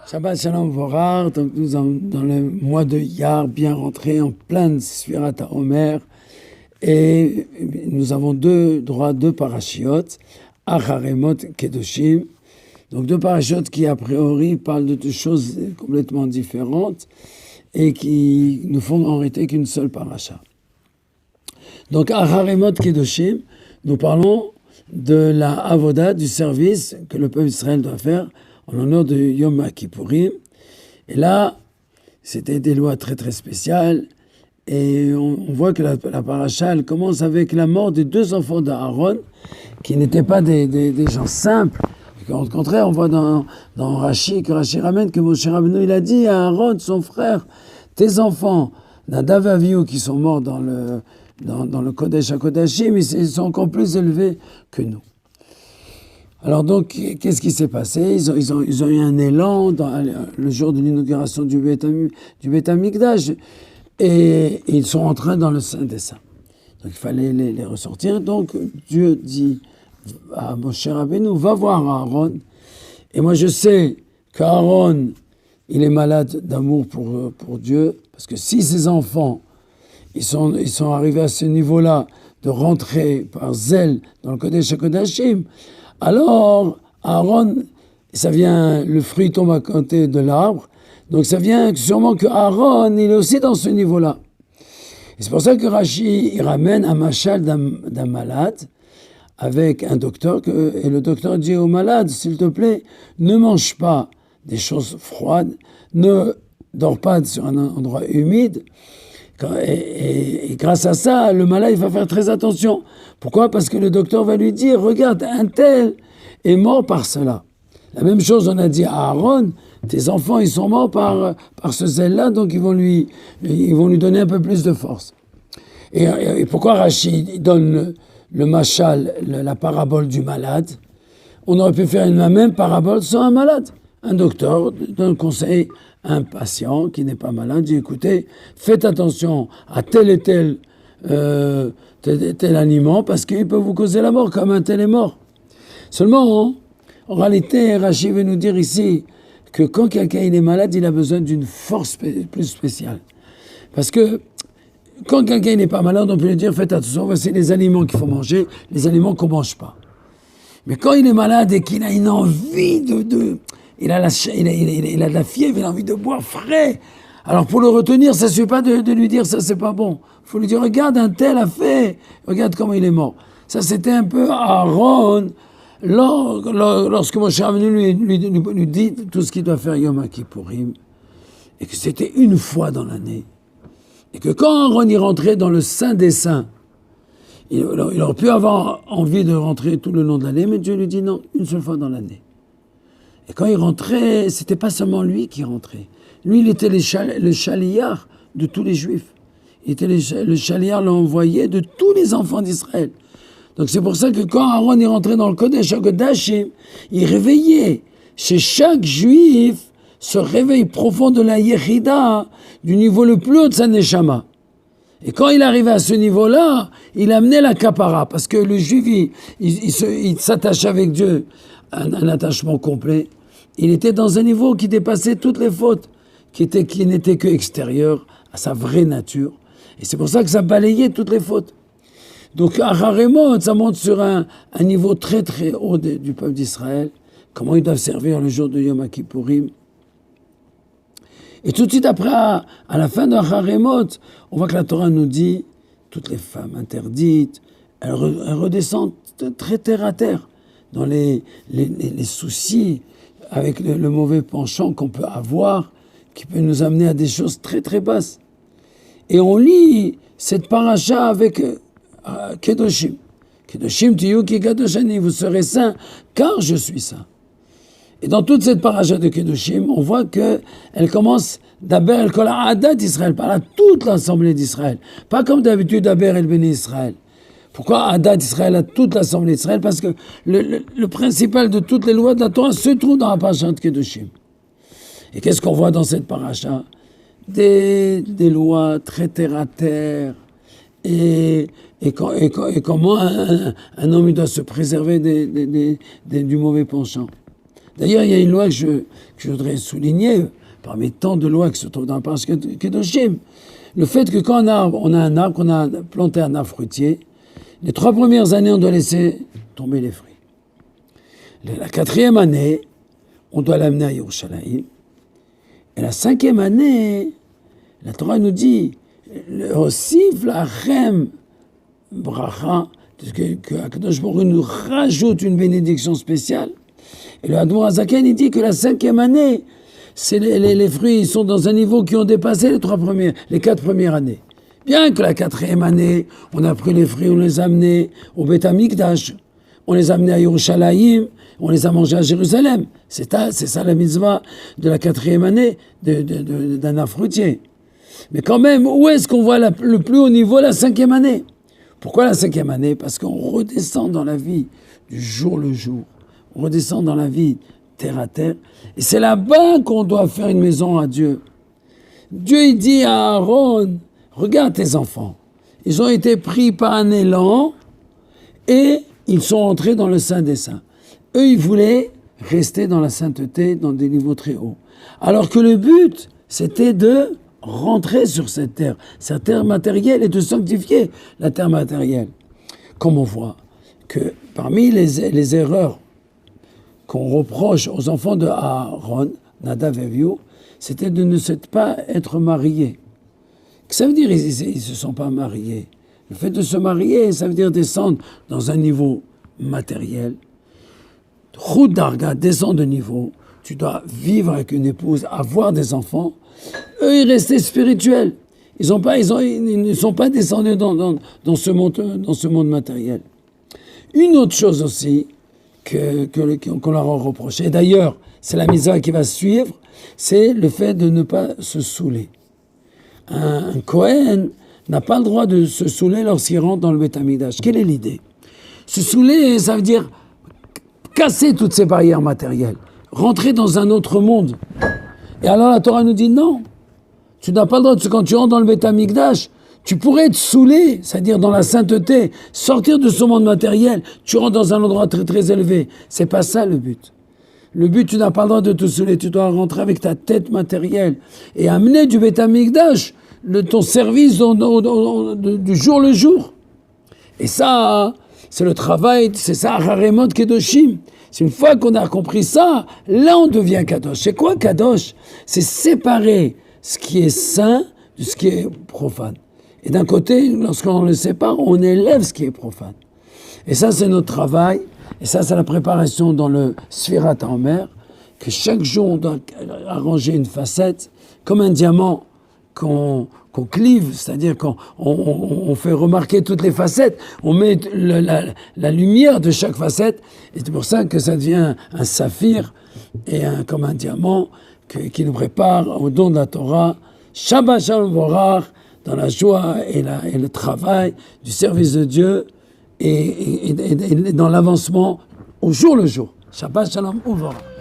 Shabbat Shalom Vorar, donc nous sommes dans le mois de Iyar, bien rentré en pleine Sfirat HaOmer, et nous avons deux parachiotes, Acharemot Kedoshim, donc deux parachiotes qui a priori parlent de choses complètement différentes et qui ne font en réalité qu'une seule paracha. Donc Acharemot Kedoshim, nous parlons de la avoda, du service que le peuple d'Israël doit faire en l'honneur de Yom Kippourim. Et là, c'était des lois très très spéciales. Et on voit que la paracha, elle commence avec la mort des deux enfants d'Aaron, qui n'étaient pas des gens simples. Au contraire, on voit dans Rashi, que Rashi ramène que Moshe Rabbeinu, il a dit à Aaron, son frère, tes enfants, Nadav et Avihu, qui sont morts dans le Kodesh HaKodashim, ils sont encore plus élevés que nous. Alors donc, qu'est-ce qui s'est passé ? Ils ont eu un élan le jour de l'inauguration du Beit HaMikdash et ils sont entrés dans le Saint des Saints. Donc il fallait les ressortir. Donc Dieu dit à Moshe Rabbeinu, va voir Aaron. Et moi je sais qu'Aaron, il est malade d'amour pour Dieu, parce que si ses enfants, ils sont arrivés à ce niveau-là de rentrer par zèle dans le Kodesh HaKodashim, alors, Aaron, le fruit tombe à côté de l'arbre, donc ça vient sûrement que Aaron, il est aussi dans ce niveau-là. Et c'est pour ça que Rashi, il ramène un machal d'un malade avec un docteur, et le docteur dit au malade, s'il te plaît, ne mange pas des choses froides, ne dors pas sur un endroit humide, et grâce à ça, le malade il va faire très attention. Pourquoi ? Parce que le docteur va lui dire, regarde, un tel est mort par cela. La même chose, on a dit à Aaron, tes enfants ils sont morts par ce zèle-là, donc ils vont lui donner un peu plus de force. Et pourquoi Rachid donne le machal, la parabole du malade ? On aurait pu faire la même parabole sans un malade. Un docteur donne conseil à un patient qui n'est pas malade, dit écoutez, faites attention à tel et tel aliment parce qu'il peut vous causer la mort comme un tel est mort. Seulement, en réalité, Rashi veut nous dire ici que quand quelqu'un est malade, il a besoin d'une force plus spéciale. Parce que quand quelqu'un n'est pas malade, on peut lui dire faites attention, voici les aliments qu'il faut manger, les aliments qu'on ne mange pas. Mais quand il est malade et qu'il a une envie il a de la fièvre, il a envie de boire frais. Alors pour le retenir, ça ne suffit pas de lui dire ça c'est pas bon. Il faut lui dire regarde un tel a fait, regarde comment il est mort. Ça c'était un peu Aaron lorsque Moshe Rabbeinu lui dit tout ce qu'il doit faire Yom Kippourim et que c'était une fois dans l'année et que quand Aaron y rentrait dans le Saint des Saints, il aurait pu avoir envie de rentrer tout le long de l'année, mais Dieu lui dit non, une seule fois dans l'année. Et quand il rentrait, c'était pas seulement lui qui rentrait. Lui, il était le chaliar de tous les Juifs. Il était le chaliar, l'envoyé de tous les enfants d'Israël. Donc c'est pour ça que quand Aaron est rentré dans le Kodesh HaKodashim, il réveillait chez chaque Juif ce réveil profond de la Yechida, du niveau le plus haut de sa Neshama. Et quand il arrivait à ce niveau-là, il amenait la kapara, parce que le Juif, il s'attache avec Dieu, un attachement complet. Il était dans un niveau qui dépassait toutes les fautes, qui n'était que extérieur à sa vraie nature. Et c'est pour ça que ça balayait toutes les fautes. Donc, Acharemot, ça monte sur un niveau très très haut du peuple d'Israël, comment ils doivent servir le jour de Yom Kippourim. Et tout de suite après, à la fin de Acharemot, on voit que la Torah nous dit, toutes les femmes interdites, elles redescendent très terre à terre, dans les soucis, avec le mauvais penchant qu'on peut avoir, qui peut nous amener à des choses très très basses. Et on lit cette paracha avec Kedoshim. Kedoshim tiyu ki kadoshani, vous serez saints, car je suis saint. Et dans toute cette paracha de Kedoshim, on voit qu'elle commence d'Aber el Kol Ha'adat d'Israël, par là toute l'assemblée d'Israël. Pas comme d'habitude d'Aber el Béni Israël. Pourquoi Hadat Israël a toute l'assemblée d'Israël ? Parce que le principal de toutes les lois de la Torah se trouve dans la paracha de Kedoshim. Et qu'est-ce qu'on voit dans cette paracha? Des lois très terre à terre, et comment un homme il doit se préserver du mauvais penchant. D'ailleurs, il y a une loi que je voudrais souligner, parmi tant de lois qui se trouvent dans la paracha Kedoshim. Le fait que quand on a un arbre, qu'on a planté un arbre fruitier, les 3 premières années, on doit laisser tomber les fruits. La 4e année, on doit l'amener à Yerushalayim. Et la 5e année, la Torah nous dit, Osif lachem bracha, que Akadosh Baruch Hu nous rajoute une bénédiction spéciale. Et le Admor Hazaken, il dit que la 5e année, c'est les fruits ils sont dans un niveau qui ont dépassé les 4 premières années. Bien que la 4e année, on a pris les fruits, on les a amenés au Beth Amikdash, on les a amenés à Yerushalayim, on les a mangés à Jérusalem. C'est ça la mitzvah de la 4e année d'un arbre fruitier. Mais quand même, où est-ce qu'on voit le plus haut niveau, la 5e année? Pourquoi la 5e année? Parce qu'on redescend dans la vie du jour le jour. On redescend dans la vie terre à terre. Et c'est là-bas qu'on doit faire une maison à Dieu. Dieu, il dit à Aaron, regarde tes enfants. Ils ont été pris par un élan et ils sont entrés dans le Saint des Saints. Eux, ils voulaient rester dans la sainteté, dans des niveaux très hauts. Alors que le but, c'était de rentrer sur cette terre matérielle, et de sanctifier la terre matérielle. Comme on voit que parmi les erreurs qu'on reproche aux enfants de Aaron, Nadav et Avihu, c'était de ne pas être mariés. Ça veut dire qu'ils ne se sont pas mariés. Le fait de se marier, ça veut dire descendre dans un niveau matériel. Chut d'Arga, descendre de niveau. Tu dois vivre avec une épouse, avoir des enfants. Eux, ils restaient spirituels. Ils ne sont pas descendus dans ce monde matériel. Une autre chose aussi qu'on leur a reproché, et d'ailleurs, c'est la mitzvah qui va suivre, c'est le fait de ne pas se saouler. Un Kohen n'a pas le droit de se saouler lorsqu'il rentre dans le Beth Amikdash. Quelle est l'idée? Se saouler, ça veut dire casser toutes ces barrières matérielles, rentrer dans un autre monde. Et alors la Torah nous dit non, tu n'as pas le droit, quand tu rentres dans le Beth Amikdash, tu pourrais te saouler, c'est-à-dire dans la sainteté, sortir de ce monde matériel, tu rentres dans un endroit très très élevé. C'est pas ça le but. Le but, tu n'as pas le droit de te saouler, tu dois rentrer avec ta tête matérielle et amener du Beth Amikdash ton service du jour le jour. Et ça, c'est le travail, c'est ça, Haremot Kedoshim. C'est une fois qu'on a compris ça, là on devient Kadosh. C'est quoi Kadosh? C'est séparer ce qui est saint de ce qui est profane. Et d'un côté, lorsqu'on le sépare, on élève ce qui est profane. Et ça, c'est notre travail. Et ça, c'est la préparation dans le Sfirat HaOmer, que chaque jour, on doit arranger une facette, comme un diamant qu'on clive, c'est-à-dire qu'on fait remarquer toutes les facettes, on met la lumière de chaque facette, et c'est pour ça que ça devient un saphir, et comme un diamant qui nous prépare au don de la Torah, Shabbat Shalom Vorach, dans la joie et le travail du service de Dieu, et dans l'avancement au jour le jour. Shabbat Shalom Vorach.